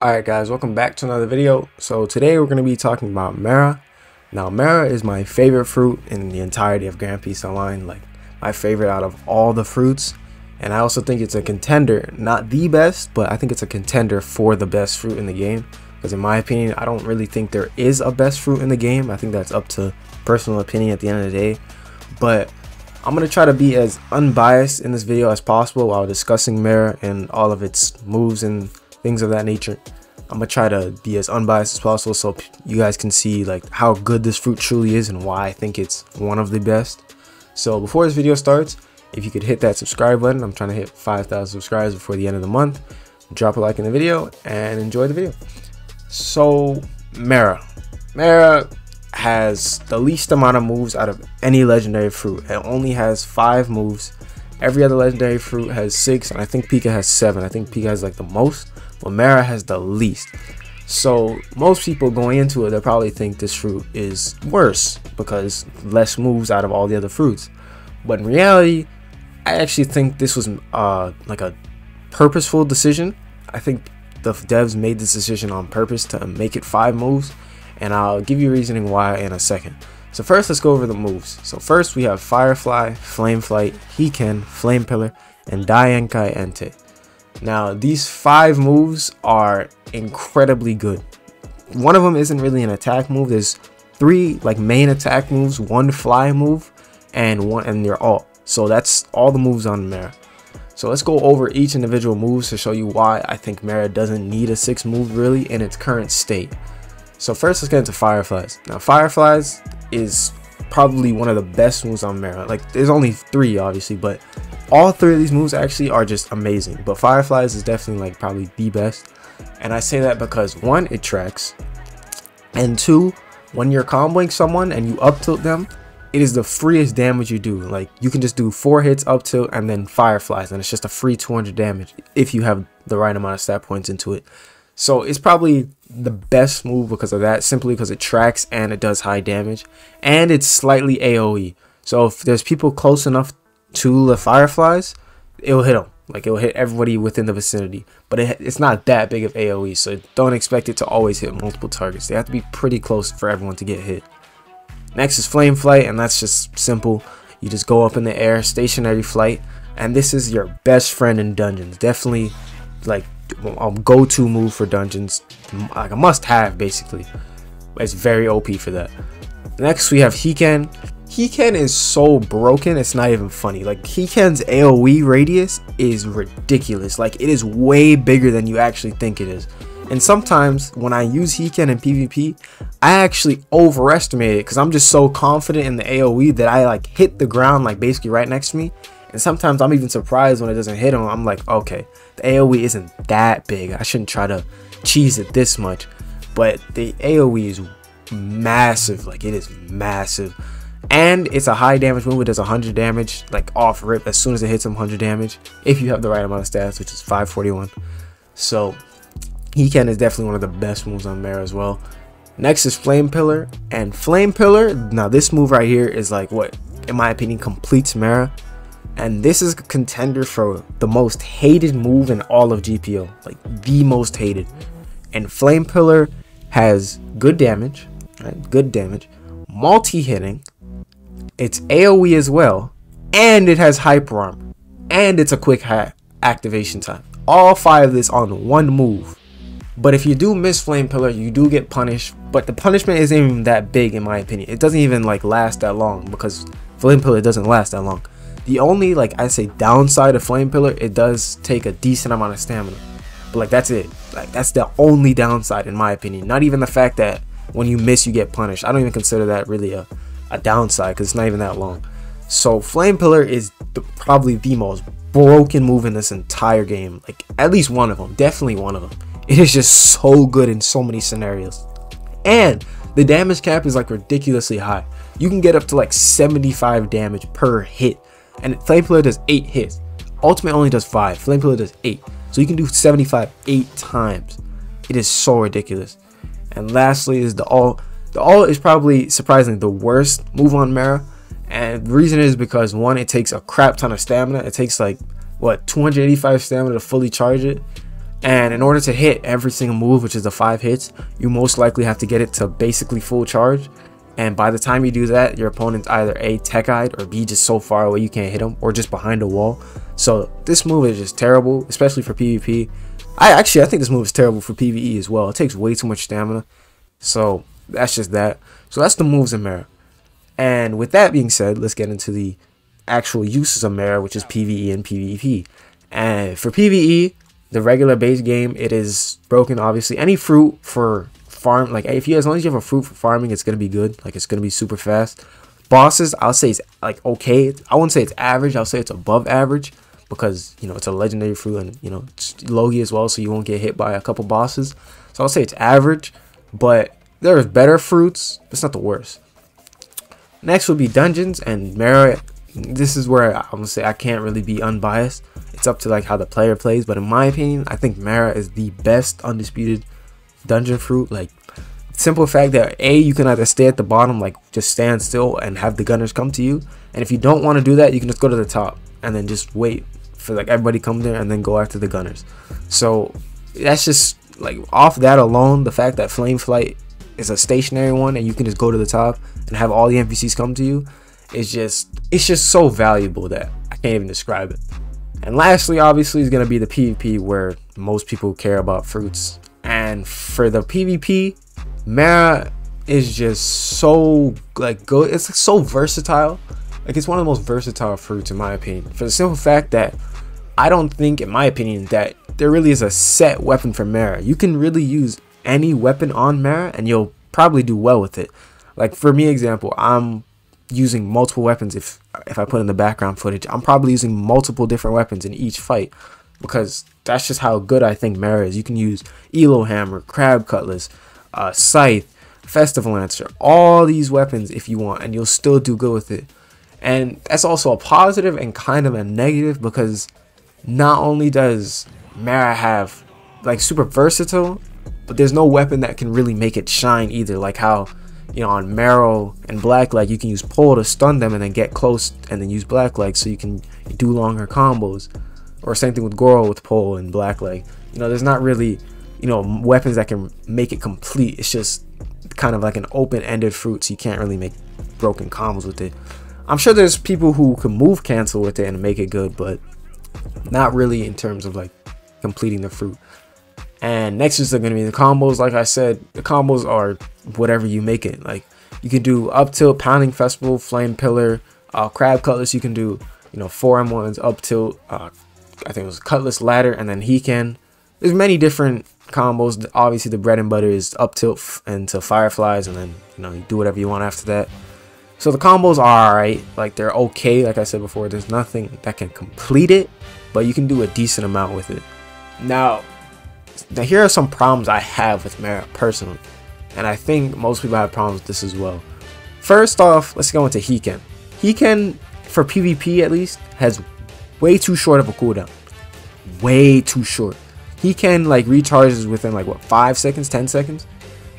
Alright guys, welcome back to another video. So today we're going to be talking about MERA. Now MERA is my favorite fruit in the entirety of Grand Peace Online, like my favorite out of all the fruits. And I also think it's a contender, not the best, but I think it's a contender for the best fruit in the game. Because in my opinion, I don't really think there is a best fruit in the game. I think that's up to personal opinion at the end of the day. But I'm going to try to be as unbiased in this video as possible while discussing MERA and all of its moves and things of that nature. I'm gonna try to be as unbiased as possible so you guys can see like how good this fruit truly is and why I think it's one of the best. So before this video starts, if you could hit that subscribe button, I'm trying to hit 5,000 subscribers before the end of the month. Drop a like in the video and enjoy the video. So MERA has the least amount of moves out of any legendary fruit. It only has 5 moves. Every other legendary fruit has 6, and I think Pika has 7. I think Pika has like the most, but MERA has the least. So most people going into it, they'll probably think this fruit is worse because less moves out of all the other fruits. But in reality, I actually think this was like a purposeful decision. I think the devs made this decision on purpose to make it 5 moves, and I'll give you reasoning why in a second. So first, let's go over the moves. So first we have Firefly, Flame Flight, Hiken, Flame Pillar, and Daenkai Ente. Now these 5 moves are incredibly good. One of them isn't really an attack move. There's 3 like main attack moves, 1 fly move, and your ult. So that's all the moves on MERA. So let's go over each individual moves to show you why I think MERA doesn't need a 6 move really in its current state. So first, let's get into Fireflies. Now Fireflies is probably one of the best moves on MERA. Like there's only 3 obviously, but all 3 of these moves actually are just amazing. But Fireflies is definitely like probably the best. And I say that because 1, it tracks, and 2, when you're comboing someone and you up tilt them, it is the freest damage you do. Like you can just do 4 hits up tilt and then Fireflies, and it's just a free 200 damage if you have the right amount of stat points into it. So it's probably the best move because of that, simply because it tracks and it does high damage, and it's slightly AoE. So if there's people close enough to the Fireflies, it'll hit them. Like it'll hit everybody within the vicinity, but it's not that big of AoE, so don't expect it to always hit multiple targets. They have to be pretty close for everyone to get hit. Next is Flame Flight, and that's just simple. You just go up in the air, stationary flight, and this is your best friend in dungeons. Definitely like a go-to move for dungeons, like a must-have basically. It's very OP for that. Next we have Hiken. Hiken is so broken, it's not even funny. Like Hiken's AoE radius is ridiculous. Like it is way bigger than you actually think it is. And sometimes when I use Hiken in PvP, I actually overestimate it because I'm just so confident in the AoE that I like hit the ground like basically right next to me. And sometimes I'm even surprised when it doesn't hit him. I'm like, okay, the AoE isn't that big. I shouldn't try to cheese it this much. But the AoE is massive. Like it is massive. And it's a high damage move. It does 100 damage like off rip as soon as it hits him, 100 damage. If you have the right amount of stats, which is 541. So Hiken is definitely one of the best moves on MERA as well. Next is Flame Pillar. And Flame Pillar, now this move right here is like what, in my opinion, completes MERA. And this is a contender for the most hated move in all of GPO, like the most hated. And Flame Pillar has good damage, right? Good damage, multi-hitting, it's AoE as well, and it has hyper armor, and it's a quick activation time. All 5 of this on 1 move. But if you do miss Flame Pillar, you do get punished, but the punishment isn't even that big in my opinion. It doesn't even like last that long because Flame Pillar doesn't last that long. The only, like I say, downside of Flame Pillar, it does take a decent amount of stamina. But like that's it. Like that's the only downside in my opinion. Not even the fact that when you miss you get punished. I don't even consider that really a downside because it's not even that long. So Flame Pillar is probably the most broken move in this entire game. Like at least one of them. Definitely one of them. It is just so good in so many scenarios. And the damage cap is like ridiculously high. You can get up to like 75 damage per hit. And Flame Pillar does 8 hits. Ultimate only does 5. Flame Pillar does 8. So you can do 75 8 times. It is so ridiculous. And lastly is the ult. The ult is probably surprisingly the worst move on MERA. And the reason is because 1, it takes a crap ton of stamina. It takes like what, 285 stamina to fully charge it. And in order to hit every single move, which is the 5 hits, you most likely have to get it to basically full charge. And by the time you do that, your opponent's either A, tech-eyed, or B, just so far away you can't hit him, or just behind a wall. So this move is just terrible, especially for PvP. I think this move is terrible for PvE as well. It takes way too much stamina. So that's just that. So that's the moves in MERA. And with that being said, let's get into the actual uses of MERA, which is PvE and PvP. And for PvE, the regular base game, it is broken. Obviously, any fruit for farm, like as long as you have a fruit for farming, it's gonna be good. Like, it's gonna be super fast. Bosses, I'll say it's like okay. I wouldn't say it's average. I'll say it's above average because, you know, it's a legendary fruit, and, you know, it's logy as well, so you won't get hit by a couple bosses. So I'll say it's average, but there's better fruits. It's not the worst. Next would be dungeons and MERA. This is where I'm gonna say I can't really be unbiased. It's up to like how the player plays, but in my opinion, I think MERA is the best undisputed dungeon fruit. Like, simple fact that you can either stay at the bottom, like just stand still and have the gunners come to you, and if you don't want to do that, you can just go to the top and then just wait for like everybody come there and then go after the gunners. So that's just like, off that alone, the fact that flame flight is a stationary one and you can just go to the top and have all the NPCs come to you, it's just so valuable that I can't even describe it. And lastly, obviously, is going to be the PvP, where most people care about fruits. And for the PvP, MERA is just so like good. It's like so versatile. Like, it's one of the most versatile fruits in my opinion, for the simple fact that I don't think, in my opinion, that there really is a set weapon for MERA. You can really use any weapon on MERA and you'll probably do well with it. Like, for me, example, I'm using multiple weapons. If I put in the background footage, I'm probably using multiple different weapons in each fight, because that's just how good I think MERA is. You can use Elo Hammer, Crab Cutlass, Scythe, Festival Lancer, all these weapons if you want, and you'll still do good with it. And that's also a positive and kind of a negative, because not only does MERA have like super versatile, but there's no weapon that can really make it shine either. Like how, you know, on Marrow and Blackleg, you can use pole to stun them and then get close and then use Blackleg so you can do longer combos. Or same thing with Goro with pole and Blackleg. You know, there's not really, you know, weapons that can make it complete. It's just kind of like an open-ended fruit, so you can't really make broken combos with it. I'm sure there's people who can move cancel with it and make it good, but not really in terms of like completing the fruit. And next is going to be the combos. Like I said, the combos are whatever you make it. Like, you can do up tilt, pounding festival, flame pillar, crab cutlass. You can do, you know, 4M1s, up tilt, I think it was cutlass ladder, and then he can. There's many different combos. Obviously, the bread and butter is up tilt into fireflies, and then, you know, you do whatever you want after that. So the combos are alright. Like, they're okay. Like I said before, there's nothing that can complete it, but you can do a decent amount with it. Now here are some problems I have with MERA personally, and I think most people have problems with this as well. First off, let's go into Hiken. Hiken, for PvP at least, has way too short of a cooldown. Way too short. Hiken like recharges within like what, 5 seconds, 10 seconds?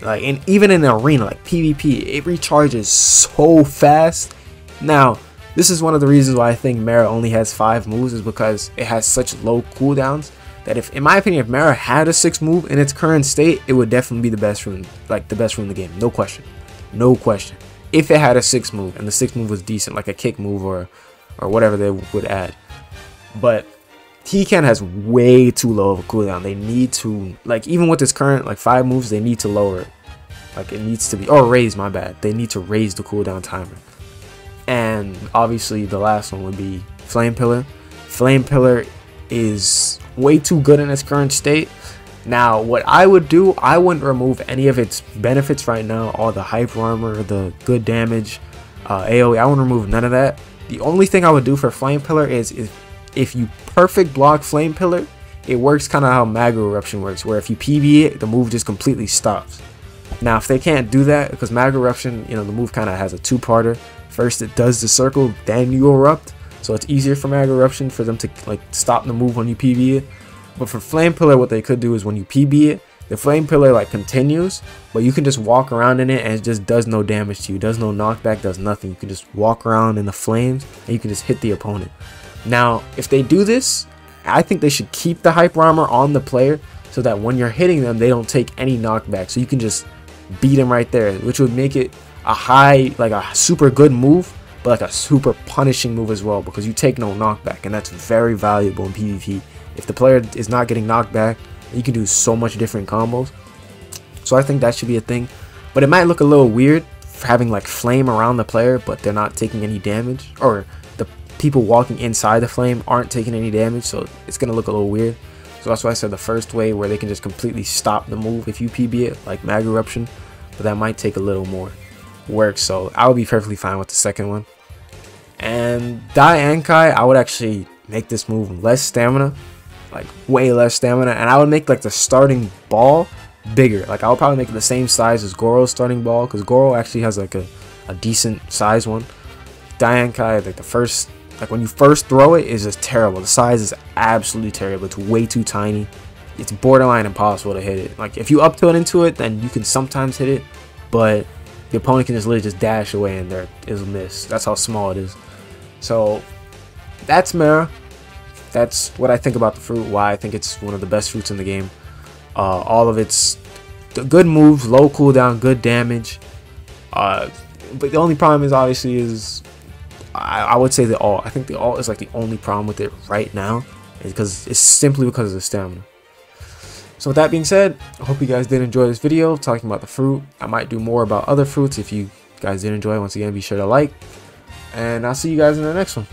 Like, and even in an arena like PvP, it recharges so fast. Now, this is one of the reasons why I think MERA only has 5 moves, is because it has such low cooldowns that, if, in my opinion, if MERA had a 6th move in its current state, it would definitely be the best rune, like the best rune in the game, no question, no question. If it had a 6th move and the 6th move was decent, like a kick move or whatever they would add. But Hiken has way too low of a cooldown. They need to, like, even with its current like 5 moves, they need to lower it. Like, it needs to be, or raise, my bad. They need to raise the cooldown timer. And obviously the last one would be Flame Pillar. Flame Pillar is way too good in its current state. Now, what I would do, I wouldn't remove any of its benefits right now. All the hyper armor, the good damage, AoE, I wouldn't remove none of that. The only thing I would do for Flame Pillar is if you perfect block Flame Pillar, it works kind of how Magma Eruption works, where if you PB it, the move just completely stops. Now, if they can't do that, because Magma Eruption, you know, the move kind of has a two-parter. First, it does the circle, then you erupt. So it's easier for Magma Eruption for them to like stop the move when you PB it. But for Flame Pillar, what they could do is when you PB it, the Flame Pillar like continues, but you can just walk around in it and it just does no damage to you. Does no knockback, does nothing. You can just walk around in the flames and you can just hit the opponent. Now, if they do this, I think they should keep the hyper armor on the player, so that when you're hitting them, they don't take any knockback. So you can just beat them right there, which would make it a high, like a super good move, but like a super punishing move as well, because you take no knockback, and that's very valuable in PvP. If the player is not getting knocked back, you can do so much different combos. So I think that should be a thing, but it might look a little weird for having like flame around the player, but they're not taking any damage, or the people walking inside the flame aren't taking any damage, so it's gonna look a little weird. So that's why I said the first way, where they can just completely stop the move if you PB it, like Mag Eruption, but that might take a little more work, so I would be perfectly fine with the second one. And Dai Ankai, I would actually make this move less stamina, like way less stamina, and I would make like the starting ball bigger. Like I would probably make it the same size as Goro's starting ball, because Goro actually has like a decent size one. Dai Ankai, like the first, like when you first throw it, is just terrible. The size is absolutely terrible. It's way too tiny. It's borderline impossible to hit it. Like if you up tilt into it, then you can sometimes hit it, but the opponent can just literally just dash away and there is a miss. That's how small it is. So that's MERA. That's what I think about the fruit, why I think it's one of the best fruits in the game. All of its good moves, low cooldown, good damage. But the only problem is obviously is I would say the ult. I think the ult is like the only problem with it right now, because it's simply because of the stamina. So with that being said, I hope you guys did enjoy this video talking about the fruit. I might do more about other fruits. If you guys did enjoy, once again, be sure to like, and I'll see you guys in the next one.